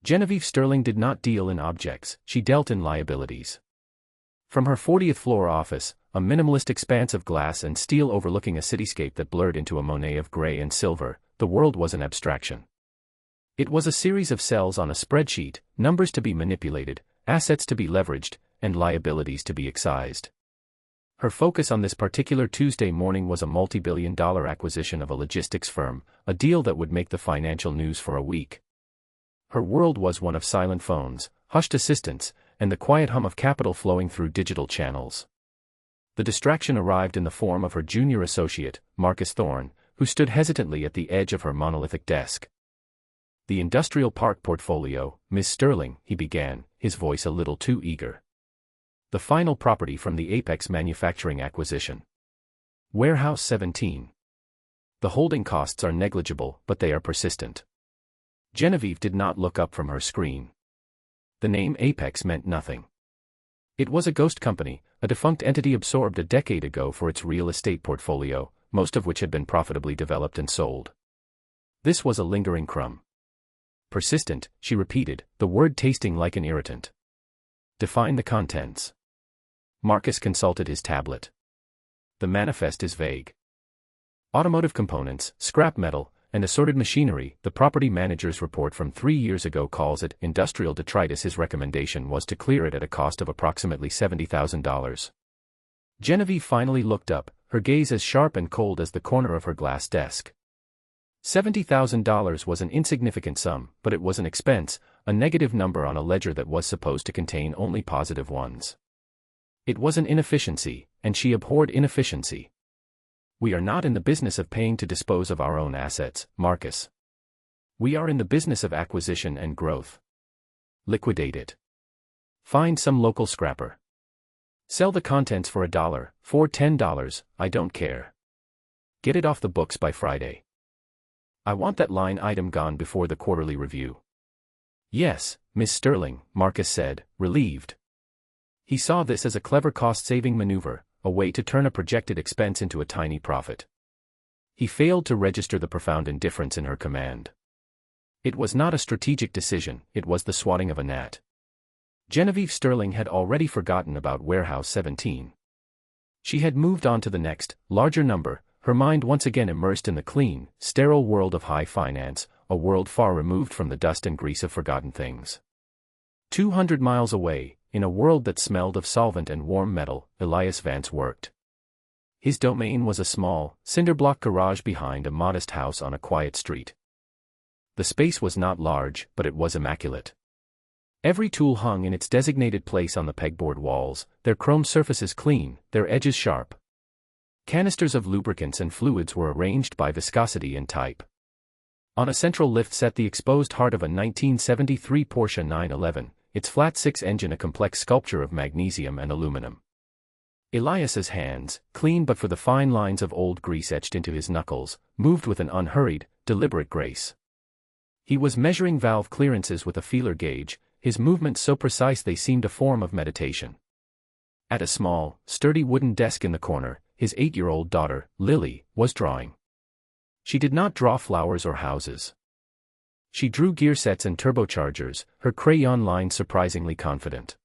Genevieve Sterling did not deal in objects, she dealt in liabilities. From her 40th floor office, a minimalist expanse of glass and steel overlooking a cityscape that blurred into a Monet of gray and silver, the world was an abstraction. It was a series of cells on a spreadsheet, numbers to be manipulated, assets to be leveraged, and liabilities to be excised. Her focus on this particular Tuesday morning was a multi-billion-dollar acquisition of a logistics firm, a deal that would make the financial news for a week. Her world was one of silent phones, hushed assistants, and the quiet hum of capital flowing through digital channels. The distraction arrived in the form of her junior associate, Marcus Thorne, who stood hesitantly at the edge of her monolithic desk. "The industrial park portfolio, Miss Sterling," he began, his voice a little too eager. "The final property from the Apex Manufacturing acquisition. Warehouse 17. The holding costs are negligible, but they are persistent." Genevieve did not look up from her screen. The name Apex meant nothing. It was a ghost company, a defunct entity absorbed a decade ago for its real estate portfolio, most of which had been profitably developed and sold. This was a lingering crumb. "Persistent," she repeated, the word tasting like an irritant. "Define the contents." Marcus consulted his tablet. "The manifest is vague. Automotive components, scrap metal, and assorted machinery." The property manager's report from 3 years ago calls it industrial detritus. His recommendation was to clear it at a cost of approximately $70,000. Genevieve finally looked up, her gaze as sharp and cold as the corner of her glass desk. $70,000 was an insignificant sum, but it was an expense, a negative number on a ledger that was supposed to contain only positive ones. It was an inefficiency, and she abhorred inefficiency. "We are not in the business of paying to dispose of our own assets, Marcus. We are in the business of acquisition and growth. Liquidate it. Find some local scrapper. Sell the contents for $1, for $10, I don't care. Get it off the books by Friday. I want that line item gone before the quarterly review." "Yes, Miss Sterling," Marcus said, relieved. He saw this as a clever cost-saving maneuver, a way to turn a projected expense into a tiny profit. He failed to register the profound indifference in her command. It was not a strategic decision, it was the swatting of a gnat. Genevieve Sterling had already forgotten about Warehouse 17. She had moved on to the next, larger number, her mind once again immersed in the clean, sterile world of high finance, a world far removed from the dust and grease of forgotten things. 200 miles away, in a world that smelled of solvent and warm metal, Elias Vance worked. His domain was a small, cinder-block garage behind a modest house on a quiet street. The space was not large, but it was immaculate. Every tool hung in its designated place on the pegboard walls, their chrome surfaces clean, their edges sharp. Canisters of lubricants and fluids were arranged by viscosity and type. On a central lift sat the exposed heart of a 1973 Porsche 911, its flat six-engine a complex sculpture of magnesium and aluminum. Elias's hands, clean but for the fine lines of old grease etched into his knuckles, moved with an unhurried, deliberate grace. He was measuring valve clearances with a feeler gauge, his movements so precise they seemed a form of meditation. At a small, sturdy wooden desk in the corner, his 8-year-old daughter, Lily, was drawing. She did not draw flowers or houses. She drew gear sets and turbochargers, her crayon line surprisingly confident.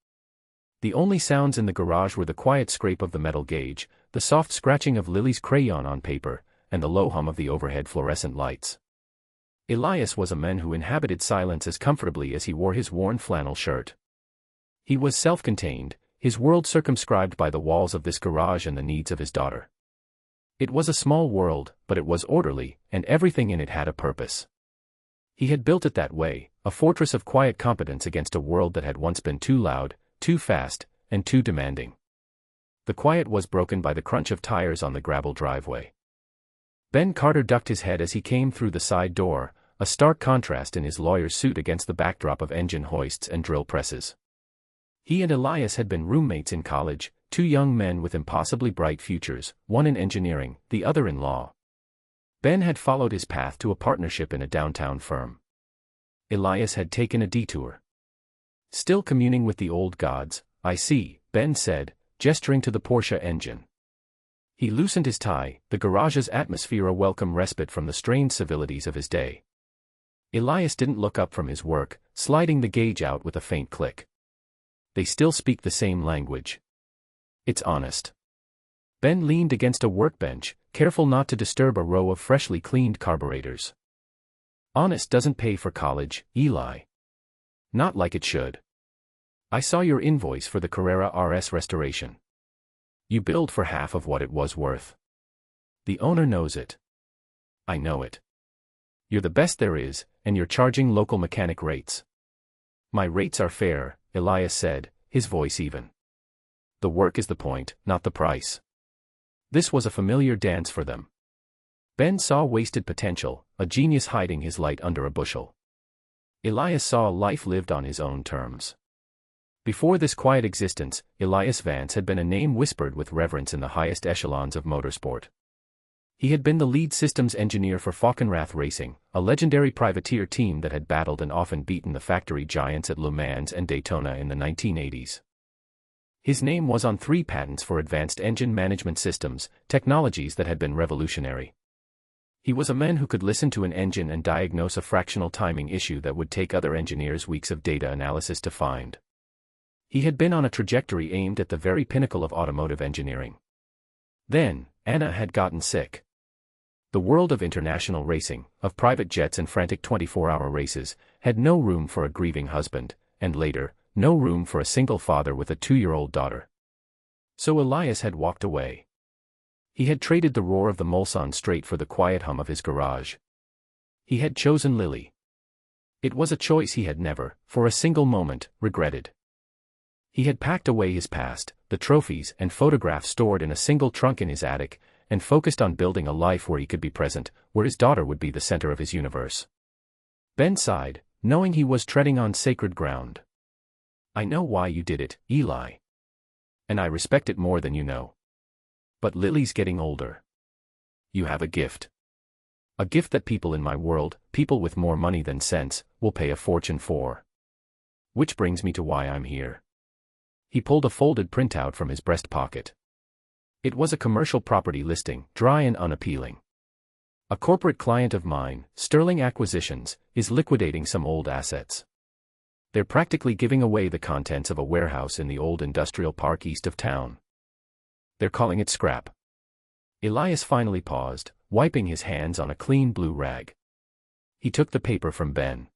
The only sounds in the garage were the quiet scrape of the metal gauge, the soft scratching of Lily's crayon on paper, and the low hum of the overhead fluorescent lights. Elias was a man who inhabited silence as comfortably as he wore his worn flannel shirt. He was self-contained, his world circumscribed by the walls of this garage and the needs of his daughter. It was a small world, but it was orderly, and everything in it had a purpose. He had built it that way, a fortress of quiet competence against a world that had once been too loud, too fast, and too demanding. The quiet was broken by the crunch of tires on the gravel driveway. Ben Carter ducked his head as he came through the side door, a stark contrast in his lawyer's suit against the backdrop of engine hoists and drill presses. He and Elias had been roommates in college, two young men with impossibly bright futures, one in engineering, the other in law. Ben had followed his path to a partnership in a downtown firm. Elias had taken a detour. "Still communing with the old gods, I see," Ben said, gesturing to the Porsche engine. He loosened his tie, the garage's atmosphere a welcome respite from the strained civilities of his day. Elias didn't look up from his work, sliding the gauge out with a faint click. They still speak the same language. It's honest. Ben leaned against a workbench, careful not to disturb a row of freshly cleaned carburetors. Honest doesn't pay for college, Eli. Not like it should. I saw your invoice for the Carrera RS restoration. You billed for half of what it was worth. The owner knows it. I know it. You're the best there is, and you're charging local mechanic rates. My rates are fair, Elias said, his voice even. The work is the point, not the price. This was a familiar dance for them. Ben saw wasted potential, a genius hiding his light under a bushel. Elias saw a life lived on his own terms. Before this quiet existence, Elias Vance had been a name whispered with reverence in the highest echelons of motorsport. He had been the lead systems engineer for Falkenrath Racing, a legendary privateer team that had battled and often beaten the factory giants at Le Mans and Daytona in the 1980s. His name was on 3 patents for advanced engine management systems, technologies that had been revolutionary. He was a man who could listen to an engine and diagnose a fractional timing issue that would take other engineers weeks of data analysis to find. He had been on a trajectory aimed at the very pinnacle of automotive engineering. Then, Anna had gotten sick. The world of international racing, of private jets and frantic 24-hour races, had no room for a grieving husband, and later, no room for a single father with a 2-year-old daughter. So Elias had walked away. He had traded the roar of the Mulsanne Strait for the quiet hum of his garage. He had chosen Lily. It was a choice he had never, for a single moment, regretted. He had packed away his past, the trophies and photographs stored in a single trunk in his attic, and focused on building a life where he could be present, where his daughter would be the center of his universe. Ben sighed, knowing he was treading on sacred ground. I know why you did it, Eli. And I respect it more than you know. But Lily's getting older. You have a gift. A gift that people in my world, people with more money than sense, will pay a fortune for. Which brings me to why I'm here. He pulled a folded printout from his breast pocket. It was a commercial property listing, dry and unappealing. A corporate client of mine, Sterling Acquisitions, is liquidating some old assets. They're practically giving away the contents of a warehouse in the old industrial park east of town. They're calling it scrap. Elias finally paused, wiping his hands on a clean blue rag. He took the paper from Ben.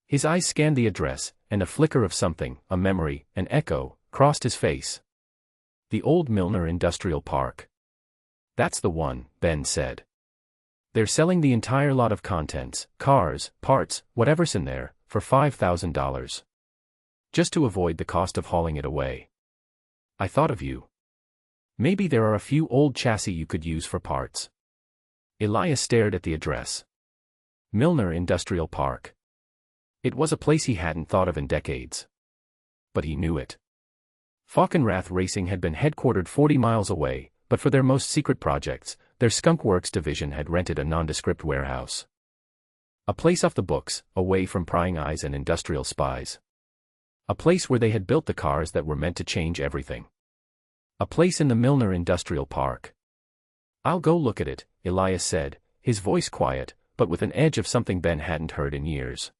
His eyes scanned the address, and a flicker of something, a memory, an echo, crossed his face. The old Milner Industrial Park. That's the one, Ben said. They're selling the entire lot of contents, cars, parts, whatever's in there, for $5,000. Just to avoid the cost of hauling it away. I thought of you. Maybe there are a few old chassis you could use for parts. Elias stared at the address. Milner Industrial Park. It was a place he hadn't thought of in decades. But he knew it. Falkenrath Racing had been headquartered 40 miles away, but for their most secret projects, their Skunk Works division had rented a nondescript warehouse. A place off the books, away from prying eyes and industrial spies. A place where they had built the cars that were meant to change everything. A place in the Milner Industrial Park. I'll go look at it, Elias said, his voice quiet, but with an edge of something Ben hadn't heard in years.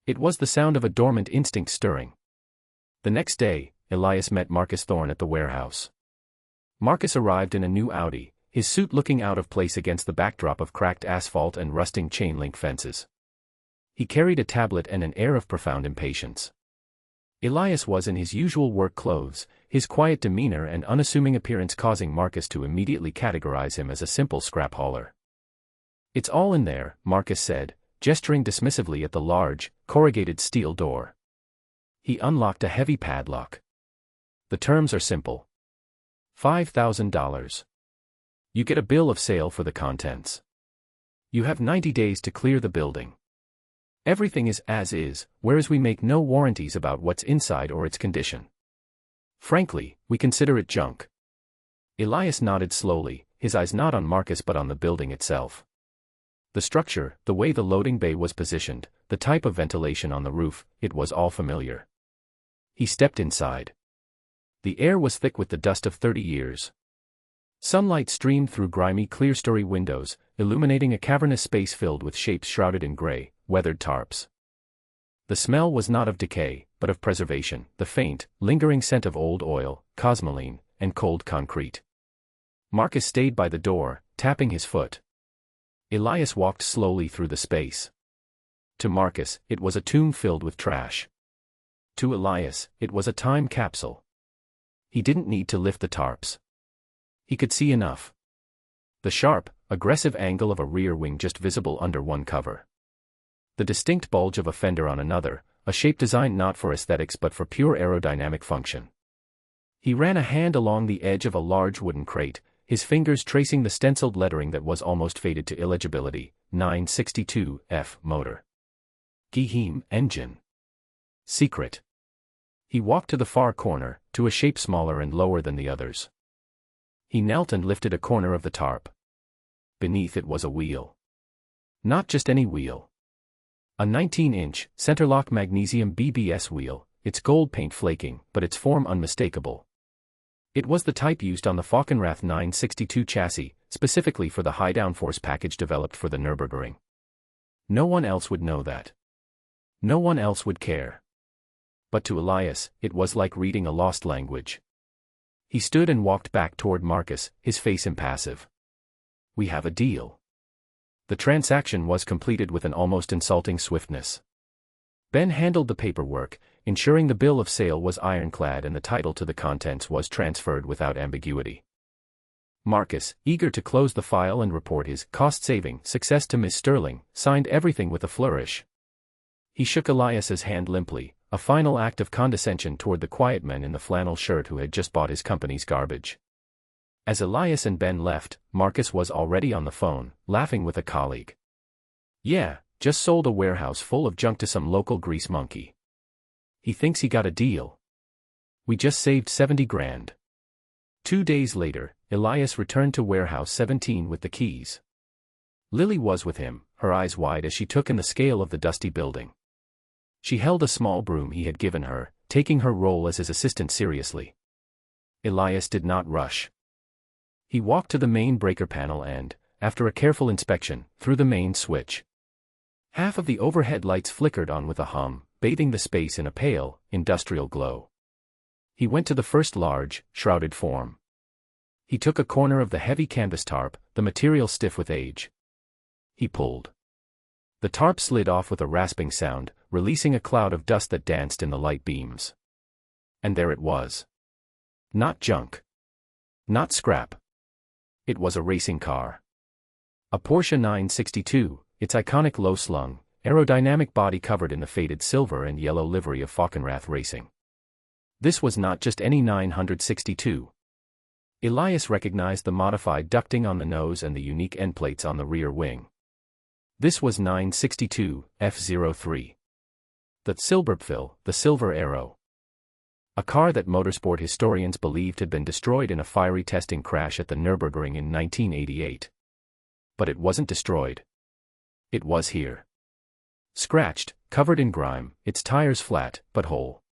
It was the sound of a dormant instinct stirring. The next day, Elias met Marcus Thorne at the warehouse. Marcus arrived in a new Audi, his suit looking out of place against the backdrop of cracked asphalt and rusting chain-link fences. He carried a tablet and an air of profound impatience. Elias was in his usual work clothes, his quiet demeanor and unassuming appearance causing Marcus to immediately categorize him as a simple scrap hauler. It's all in there, Marcus said, gesturing dismissively at the large, corrugated steel door. He unlocked a heavy padlock. The terms are simple. $5,000. You get a bill of sale for the contents. You have 90 days to clear the building. Everything is as is, whereas we make no warranties about what's inside or its condition. Frankly, we consider it junk. Elias nodded slowly, his eyes not on Marcus but on the building itself. The structure, the way the loading bay was positioned, the type of ventilation on the roof, it was all familiar. He stepped inside. The air was thick with the dust of 30 years. Sunlight streamed through grimy clerestory windows, illuminating a cavernous space filled with shapes shrouded in gray, weathered tarps. The smell was not of decay, but of preservation, the faint, lingering scent of old oil, cosmoline, and cold concrete. Marcus stayed by the door, tapping his foot. Elias walked slowly through the space. To Marcus, it was a tomb filled with trash. To Elias, it was a time capsule. He didn't need to lift the tarps. He could see enough. The sharp, aggressive angle of a rear wing just visible under one cover. The distinct bulge of a fender on another, a shape designed not for aesthetics but for pure aerodynamic function. He ran a hand along the edge of a large wooden crate, his fingers tracing the stenciled lettering that was almost faded to illegibility, 962F motor. Geheim engine. Secret. He walked to the far corner, to a shape smaller and lower than the others. He knelt and lifted a corner of the tarp. Beneath it was a wheel. Not just any wheel. A 19-inch, centerlock magnesium BBS wheel, its gold paint flaking, but its form unmistakable. It was the type used on the Falkenrath 962 chassis, specifically for the high downforce package developed for the Nürburgring. No one else would know that. No one else would care. But to Elias, it was like reading a lost language. He stood and walked back toward Marcus, his face impassive. "We have a deal." The transaction was completed with an almost insulting swiftness. Ben handled the paperwork, ensuring the bill of sale was ironclad and the title to the contents was transferred without ambiguity. Marcus, eager to close the file and report his cost-saving success to Miss Sterling, signed everything with a flourish. He shook Elias's hand limply, a final act of condescension toward the quiet man in the flannel shirt who had just bought his company's garbage. As Elias and Ben left, Marcus was already on the phone, laughing with a colleague. "Yeah, just sold a warehouse full of junk to some local grease monkey. He thinks he got a deal. We just saved 70 grand. 2 days later, Elias returned to warehouse 17 with the keys. Lily was with him, her eyes wide as she took in the scale of the dusty building. She held a small broom he had given her, taking her role as his assistant seriously. Elias did not rush. He walked to the main breaker panel and, after a careful inspection, threw the main switch. Half of the overhead lights flickered on with a hum, bathing the space in a pale, industrial glow. He went to the first large, shrouded form. He took a corner of the heavy canvas tarp, the material stiff with age. He pulled. The tarp slid off with a rasping sound, releasing a cloud of dust that danced in the light beams. And there it was. Not junk. Not scrap. It was a racing car. A Porsche 962, its iconic low-slung, aerodynamic body covered in the faded silver and yellow livery of Falkenrath Racing. This was not just any 962. Elias recognized the modified ducting on the nose and the unique end plates on the rear wing. This was 962 F03. The Silberpfeil, the Silver Arrow. A car that motorsport historians believed had been destroyed in a fiery testing crash at the Nürburgring in 1988. But it wasn't destroyed. It was here. Scratched, covered in grime, its tires flat, but whole.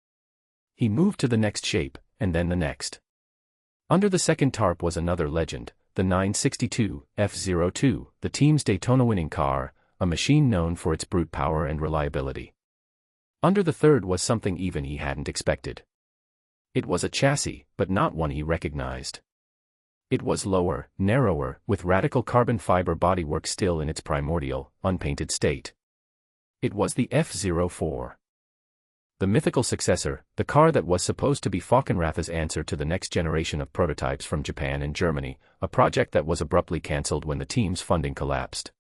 He moved to the next shape, and then the next. Under the second tarp was another legend, the 962 F02, the team's Daytona-winning car, a machine known for its brute power and reliability. Under the third was something even he hadn't expected. It was a chassis, but not one he recognized. It was lower, narrower, with radical carbon fiber bodywork still in its primordial, unpainted state. It was the F04. The mythical successor, the car that was supposed to be Falkenrath's answer to the next generation of prototypes from Japan and Germany, a project that was abruptly cancelled when the team's funding collapsed.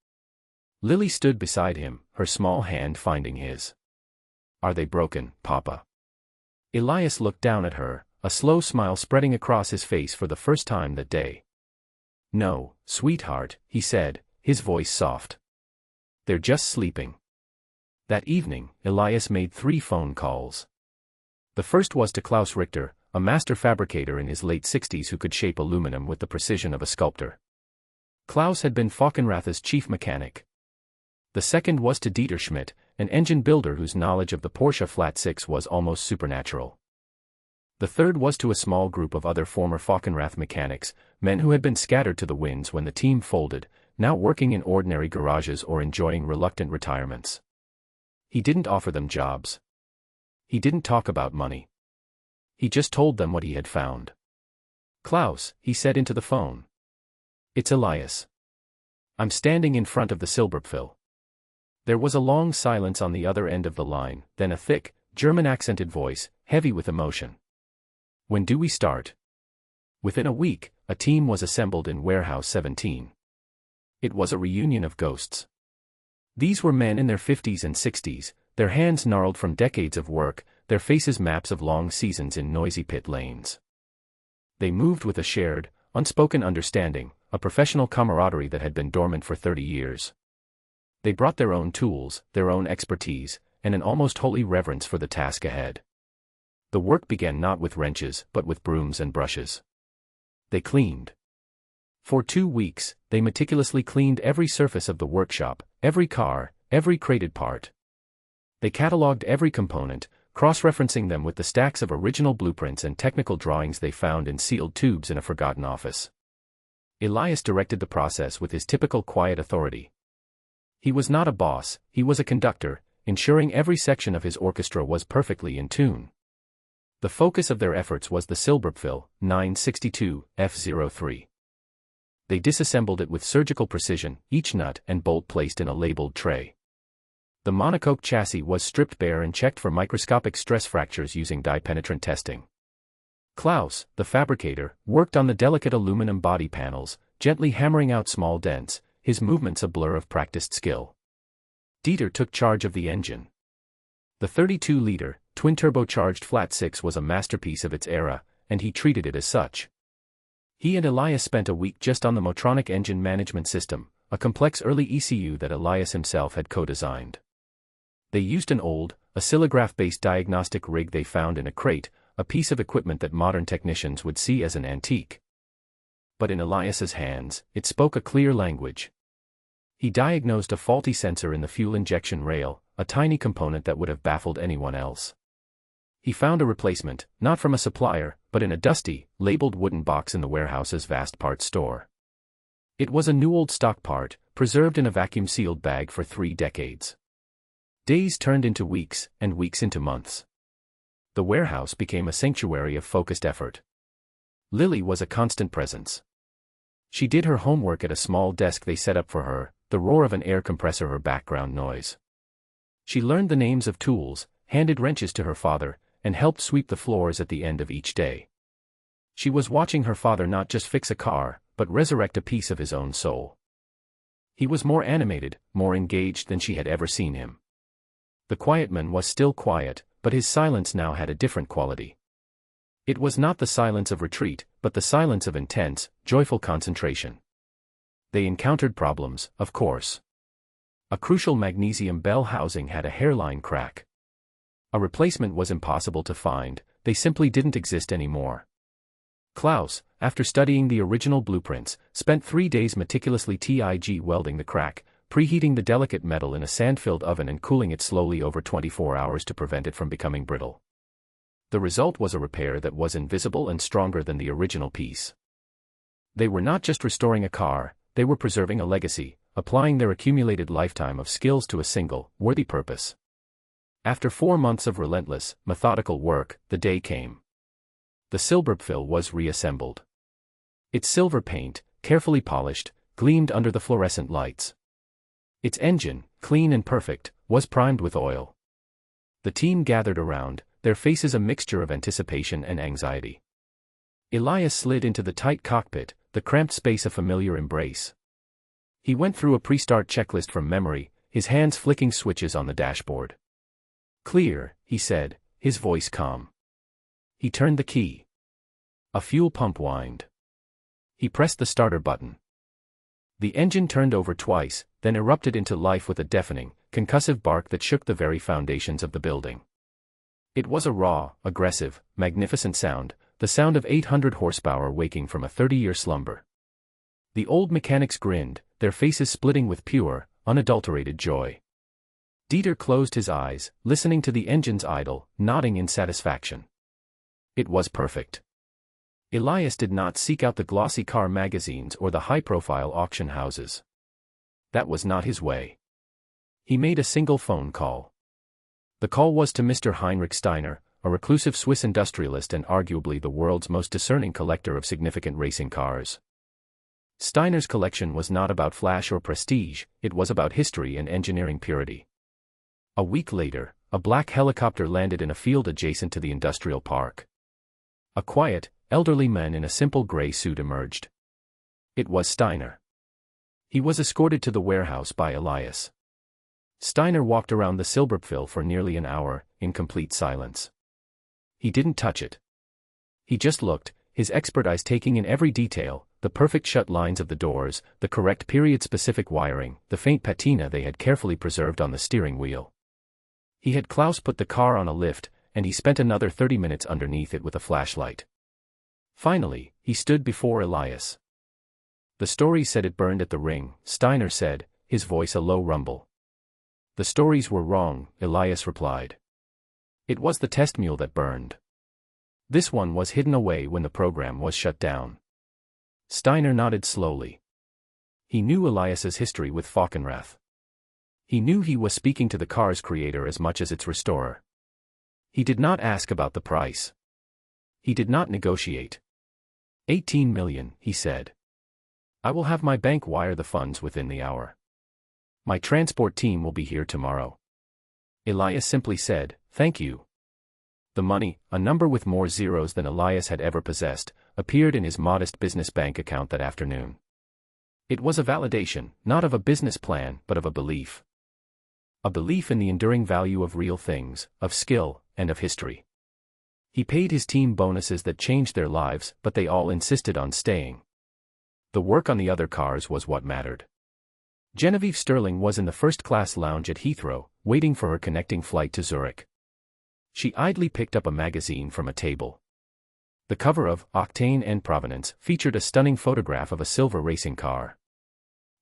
Lily stood beside him, her small hand finding his. "Are they broken, Papa?" Elias looked down at her, a slow smile spreading across his face for the first time that day. "No, sweetheart," he said, his voice soft. "They're just sleeping." That evening, Elias made 3 phone calls. The first was to Klaus Richter, a master fabricator in his late 60s who could shape aluminum with the precision of a sculptor. Klaus had been Falkenrath's chief mechanic. The second was to Dieter Schmidt, an engine builder whose knowledge of the Porsche Flat Six was almost supernatural. The third was to a small group of other former Falkenrath mechanics, men who had been scattered to the winds when the team folded, now working in ordinary garages or enjoying reluctant retirements. He didn't offer them jobs. He didn't talk about money. He just told them what he had found. "Klaus," he said into the phone. "It's Elias. I'm standing in front of the Silberpfil." There was a long silence on the other end of the line, then a thick, German-accented voice, heavy with emotion. "When do we start?" Within a week, a team was assembled in Warehouse 17. It was a reunion of ghosts. These were men in their 50s and 60s, their hands gnarled from decades of work, their faces maps of long seasons in noisy pit lanes. They moved with a shared, unspoken understanding, a professional camaraderie that had been dormant for 30 years. They brought their own tools, their own expertise, and an almost holy reverence for the task ahead. The work began not with wrenches but with brooms and brushes. They cleaned. For 2 weeks, they meticulously cleaned every surface of the workshop, every car, every crated part. They catalogued every component, cross-referencing them with the stacks of original blueprints and technical drawings they found in sealed tubes in a forgotten office. Elias directed the process with his typical quiet authority. He was not a boss, he was a conductor, ensuring every section of his orchestra was perfectly in tune. The focus of their efforts was the Silberpfil 962 F03. They disassembled it with surgical precision, each nut and bolt placed in a labeled tray. The monocoque chassis was stripped bare and checked for microscopic stress fractures using dye-penetrant testing. Klaus, the fabricator, worked on the delicate aluminum body panels, gently hammering out small dents, his movements a blur of practiced skill. Dieter took charge of the engine. The 32-liter, twin-turbocharged flat-six was a masterpiece of its era, and he treated it as such. He and Elias spent a week just on the Motronic engine management system, a complex early ECU that Elias himself had co-designed. They used an old, oscillograph-based diagnostic rig they found in a crate, a piece of equipment that modern technicians would see as an antique. But in Elias's hands, it spoke a clear language. He diagnosed a faulty sensor in the fuel injection rail, a tiny component that would have baffled anyone else. He found a replacement, not from a supplier, but in a dusty, labeled wooden box in the warehouse's vast parts store. It was a new old stock part, preserved in a vacuum-sealed bag for 3 decades. Days turned into weeks, and weeks into months. The warehouse became a sanctuary of focused effort. Lily was a constant presence. She did her homework at a small desk they set up for her, the roar of an air compressor her background noise. She learned the names of tools, handed wrenches to her father, and helped sweep the floors at the end of each day. She was watching her father not just fix a car, but resurrect a piece of his own soul. He was more animated, more engaged than she had ever seen him. The quiet man was still quiet, but his silence now had a different quality. It was not the silence of retreat, but the silence of intense, joyful concentration. They encountered problems, of course. A crucial magnesium bell housing had a hairline crack. A replacement was impossible to find, they simply didn't exist anymore. Klaus, after studying the original blueprints, spent 3 days meticulously TIG welding the crack, preheating the delicate metal in a sand-filled oven and cooling it slowly over 24 hours to prevent it from becoming brittle. The result was a repair that was invisible and stronger than the original piece. They were not just restoring a car, they were preserving a legacy, applying their accumulated lifetime of skills to a single, worthy purpose. After 4 months of relentless, methodical work, the day came. The Silberpfil was reassembled. Its silver paint, carefully polished, gleamed under the fluorescent lights. Its engine, clean and perfect, was primed with oil. The team gathered around, their faces a mixture of anticipation and anxiety. Elias slid into the tight cockpit, the cramped space a familiar embrace. He went through a pre-start checklist from memory, his hands flicking switches on the dashboard. "Clear," he said, his voice calm. He turned the key. A fuel pump whined. He pressed the starter button. The engine turned over twice, then erupted into life with a deafening, concussive bark that shook the very foundations of the building. It was a raw, aggressive, magnificent sound, the sound of 800 horsepower waking from a 30-year slumber. The old mechanics grinned, their faces splitting with pure, unadulterated joy. Dieter closed his eyes, listening to the engine's idle, nodding in satisfaction. It was perfect. Elias did not seek out the glossy car magazines or the high-profile auction houses. That was not his way. He made a single phone call. The call was to Mr. Heinrich Steiner, a reclusive Swiss industrialist and arguably the world's most discerning collector of significant racing cars. Steiner's collection was not about flash or prestige, it was about history and engineering purity. A week later, a black helicopter landed in a field adjacent to the industrial park. A quiet, elderly man in a simple gray suit emerged. It was Steiner. He was escorted to the warehouse by Elias. Steiner walked around the Silberpfil for nearly an hour, in complete silence. He didn't touch it. He just looked, his expert eyes taking in every detail, the perfect shut lines of the doors, the correct period-specific wiring, the faint patina they had carefully preserved on the steering wheel. He had Klaus put the car on a lift, and he spent another 30 minutes underneath it with a flashlight. Finally, he stood before Elias. The story said it burned at the ring, Steiner said, his voice a low rumble. The stories were wrong, Elias replied. It was the test mule that burned. This one was hidden away when the program was shut down. Steiner nodded slowly. He knew Elias's history with Falkenrath. He knew he was speaking to the car's creator as much as its restorer. He did not ask about the price. He did not negotiate. 18 million, he said. I will have my bank wire the funds within the hour. My transport team will be here tomorrow. Elias simply said, thank you. The money, a number with more zeros than Elias had ever possessed, appeared in his modest business bank account that afternoon. It was a validation, not of a business plan, but of a belief. A belief in the enduring value of real things, of skill, and of history. He paid his team bonuses that changed their lives, but they all insisted on staying. The work on the other cars was what mattered. Genevieve Sterling was in the first-class lounge at Heathrow, waiting for her connecting flight to Zurich. She idly picked up a magazine from a table. The cover of Octane and Provenance featured a stunning photograph of a silver racing car.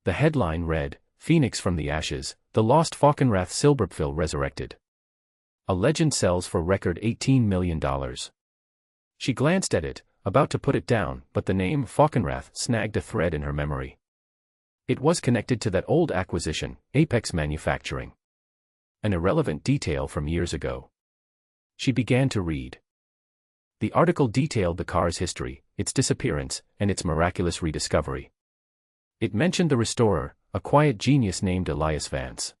The headline read, Phoenix from the Ashes, the lost Falkenrath Silberpfil resurrected. A legend sells for record $18 million. She glanced at it, about to put it down, but the name Falkenrath snagged a thread in her memory. It was connected to that old acquisition, Apex Manufacturing. An irrelevant detail from years ago. She began to read. The article detailed the car's history, its disappearance, and its miraculous rediscovery. It mentioned the restorer, a quiet genius named Elias Vance.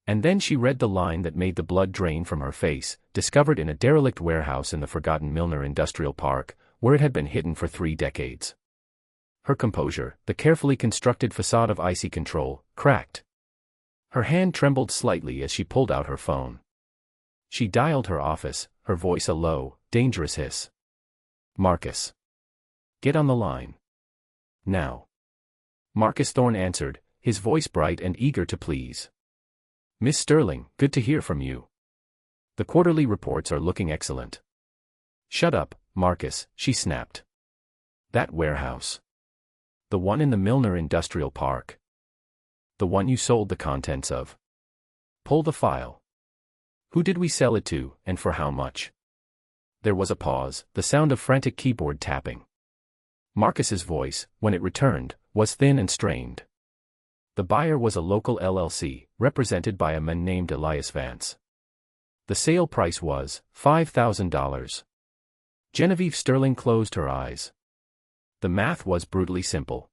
And then she read the line that made the blood drain from her face, discovered in a derelict warehouse in the forgotten Milner Industrial Park, where it had been hidden for 3 decades. Her composure, the carefully constructed facade of icy control, cracked. Her hand trembled slightly as she pulled out her phone. She dialed her office, her voice a low, dangerous hiss. Marcus. Get on the line. Now. Marcus Thorne answered, his voice bright and eager to please. Miss Sterling, good to hear from you. The quarterly reports are looking excellent. Shut up, Marcus, she snapped. That warehouse. The one in the Milner Industrial Park. The one you sold the contents of. Pull the file. Who did we sell it to, and for how much? There was a pause, the sound of frantic keyboard tapping. Marcus's voice, when it returned, was thin and strained. The buyer was a local LLC, represented by a man named Elias Vance. The sale price was $5,000. Genevieve Sterling closed her eyes. The math was brutally simple.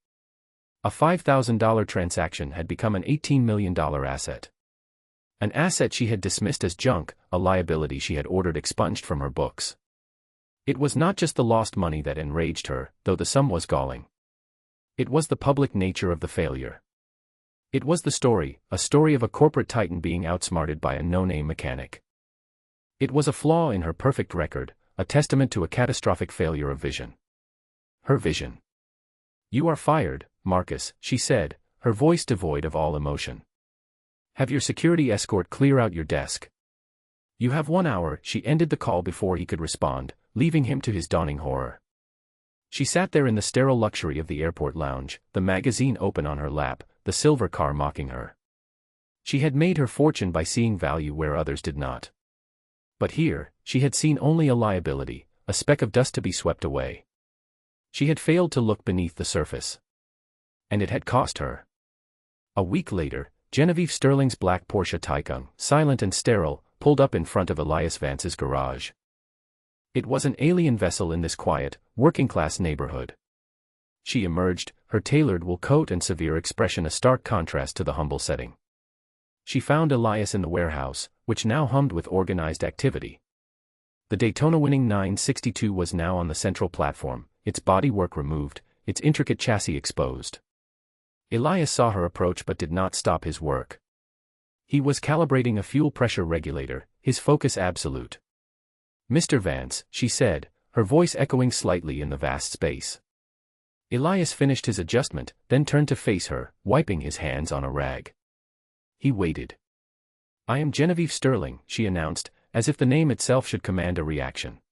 A $5,000 transaction had become an $18 million asset. An asset she had dismissed as junk, a liability she had ordered expunged from her books. It was not just the lost money that enraged her, though the sum was galling. It was the public nature of the failure. It was the story, a story of a corporate titan being outsmarted by a no-name mechanic. It was a flaw in her perfect record, a testament to a catastrophic failure of vision. Her vision. You are fired, Marcus, she said, her voice devoid of all emotion. Have your security escort clear out your desk. You have 1 hour, she ended the call before he could respond, leaving him to his dawning horror. She sat there in the sterile luxury of the airport lounge, the magazine open on her lap, the silver car mocking her. She had made her fortune by seeing value where others did not. But here, she had seen only a liability, a speck of dust to be swept away. She had failed to look beneath the surface. And it had cost her. A week later, Genevieve Sterling's black Porsche Taycan, silent and sterile, pulled up in front of Elias Vance's garage. It was an alien vessel in this quiet, working-class neighborhood. She emerged, her tailored wool coat and severe expression a stark contrast to the humble setting. She found Elias in the warehouse, which now hummed with organized activity. The Daytona-winning 962 was now on the central platform, its bodywork removed, its intricate chassis exposed. Elias saw her approach but did not stop his work. He was calibrating a fuel pressure regulator, his focus absolute. "Mr. Vance," she said, her voice echoing slightly in the vast space. Elias finished his adjustment, then turned to face her, wiping his hands on a rag. He waited. "I am Genevieve Sterling," she announced, as if the name itself should command a reaction.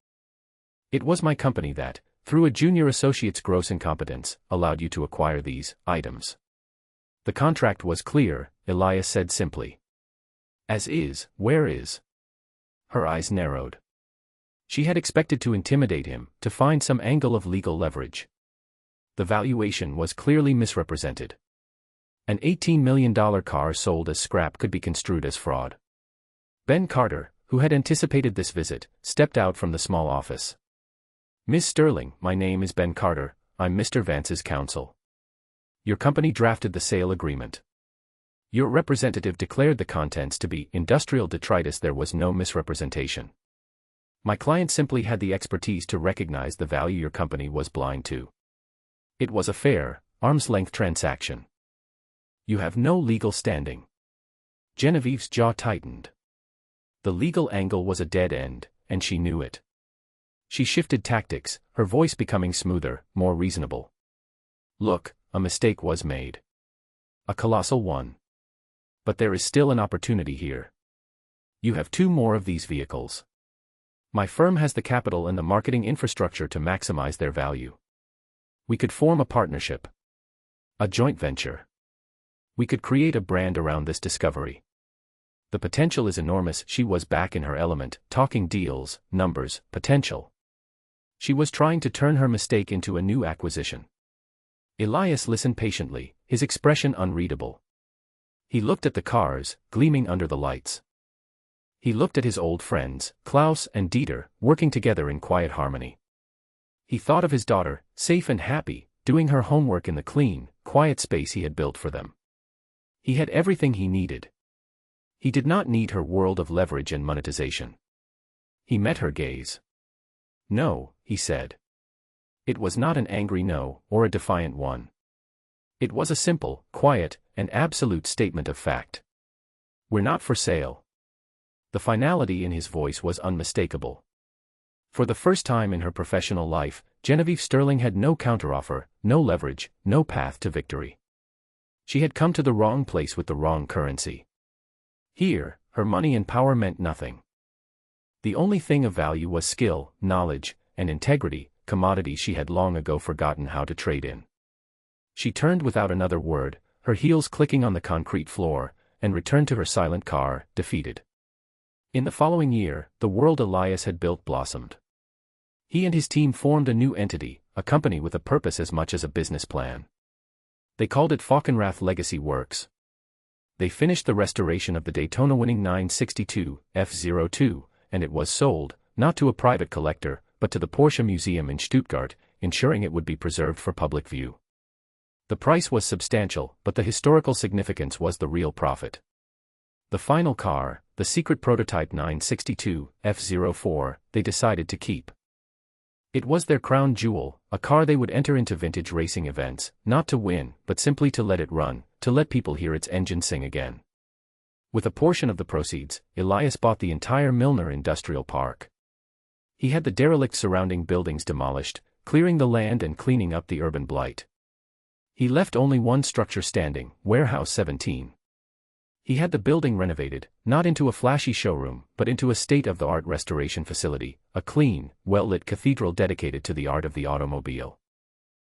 "It was my company that, through a junior associate's gross incompetence, allowed you to acquire these items." "The contract was clear," Elias said simply. "As is, where is?" Her eyes narrowed. She had expected to intimidate him, to find some angle of legal leverage. The valuation was clearly misrepresented. An $18 million car sold as scrap could be construed as fraud. Ben Carter, who had anticipated this visit, stepped out from the small office. "Miss Sterling, my name is Ben Carter, I'm Mr. Vance's counsel. Your company drafted the sale agreement. Your representative declared the contents to be industrial detritus. There was no misrepresentation. My client simply had the expertise to recognize the value your company was blind to. It was a fair, arm's-length transaction. You have no legal standing." Genevieve's jaw tightened. The legal angle was a dead end, and she knew it. She shifted tactics, her voice becoming smoother, more reasonable. "Look, a mistake was made. A colossal one. But there is still an opportunity here. You have 2 more of these vehicles. My firm has the capital and the marketing infrastructure to maximize their value. We could form a partnership. A joint venture. We could create a brand around this discovery. The potential is enormous." She was back in her element, talking deals, numbers, potential. She was trying to turn her mistake into a new acquisition. Elias listened patiently, his expression unreadable. He looked at the cars, gleaming under the lights. He looked at his old friends, Klaus and Dieter, working together in quiet harmony. He thought of his daughter, safe and happy, doing her homework in the clean, quiet space he had built for them. He had everything he needed. He did not need her world of leverage and monetization. He met her gaze. "No," he said. It was not an angry no, or a defiant one. It was a simple, quiet, and absolute statement of fact. "We're not for sale." The finality in his voice was unmistakable. For the first time in her professional life, Genevieve Sterling had no counteroffer, no leverage, no path to victory. She had come to the wrong place with the wrong currency. Here, her money and power meant nothing. The only thing of value was skill, knowledge, and integrity, commodities she had long ago forgotten how to trade in. She turned without another word, her heels clicking on the concrete floor, and returned to her silent car, defeated. In the following year, the world Elias had built blossomed. He and his team formed a new entity, a company with a purpose as much as a business plan. They called it Falkenrath Legacy Works. They finished the restoration of the Daytona-winning 962 F02, and it was sold, not to a private collector, but to the Porsche Museum in Stuttgart, ensuring it would be preserved for public view. The price was substantial, but the historical significance was the real profit. The final car, the secret prototype 962 F04, they decided to keep. It was their crown jewel, a car they would enter into vintage racing events, not to win, but simply to let it run, to let people hear its engine sing again. With a portion of the proceeds, Elias bought the entire Milner Industrial Park. He had the derelict surrounding buildings demolished, clearing the land and cleaning up the urban blight. He left only one structure standing, Warehouse 17. He had the building renovated, not into a flashy showroom, but into a state-of-the-art restoration facility, a clean, well-lit cathedral dedicated to the art of the automobile.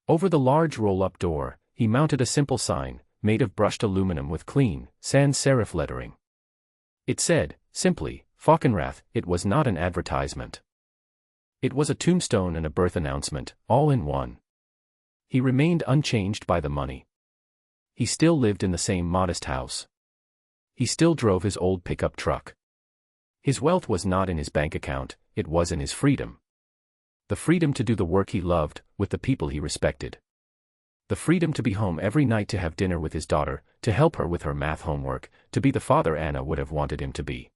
Over the large roll-up door, he mounted a simple sign, made of brushed aluminum with clean, sans-serif lettering. It said, simply, Falkenrath. It was not an advertisement. It was a tombstone and a birth announcement, all in one. He remained unchanged by the money. He still lived in the same modest house. He still drove his old pickup truck. His wealth was not in his bank account, it was in his freedom. The freedom to do the work he loved, with the people he respected. The freedom to be home every night to have dinner with his daughter, to help her with her math homework, to be the father Anna would have wanted him to be.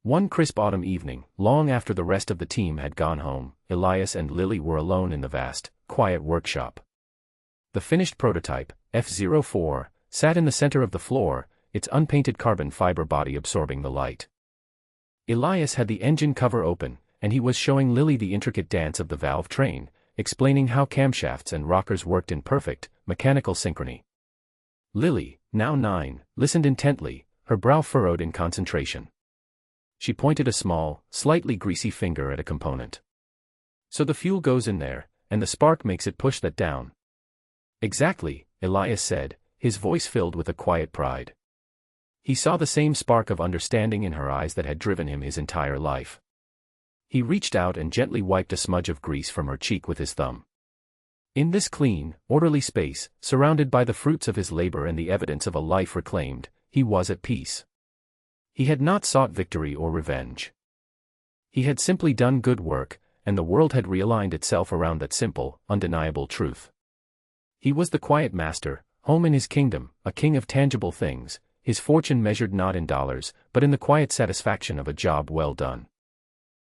One crisp autumn evening, long after the rest of the team had gone home, Elias and Lily were alone in the vast, quiet workshop. The finished prototype, F04, sat in the center of the floor, its unpainted carbon fiber body absorbing the light. Elias had the engine cover open, and he was showing Lily the intricate dance of the valve train, explaining how camshafts and rockers worked in perfect, mechanical synchrony. Lily, now 9, listened intently, her brow furrowed in concentration. She pointed a small, slightly greasy finger at a component. So the fuel goes in there, and the spark makes it push that down. Exactly, Elias said, his voice filled with a quiet pride. He saw the same spark of understanding in her eyes that had driven him his entire life. He reached out and gently wiped a smudge of grease from her cheek with his thumb. In this clean, orderly space, surrounded by the fruits of his labor and the evidence of a life reclaimed, he was at peace. He had not sought victory or revenge. He had simply done good work, and the world had realigned itself around that simple, undeniable truth. He was the quiet master, home in his kingdom, a king of tangible things, his fortune measured not in dollars, but in the quiet satisfaction of a job well done.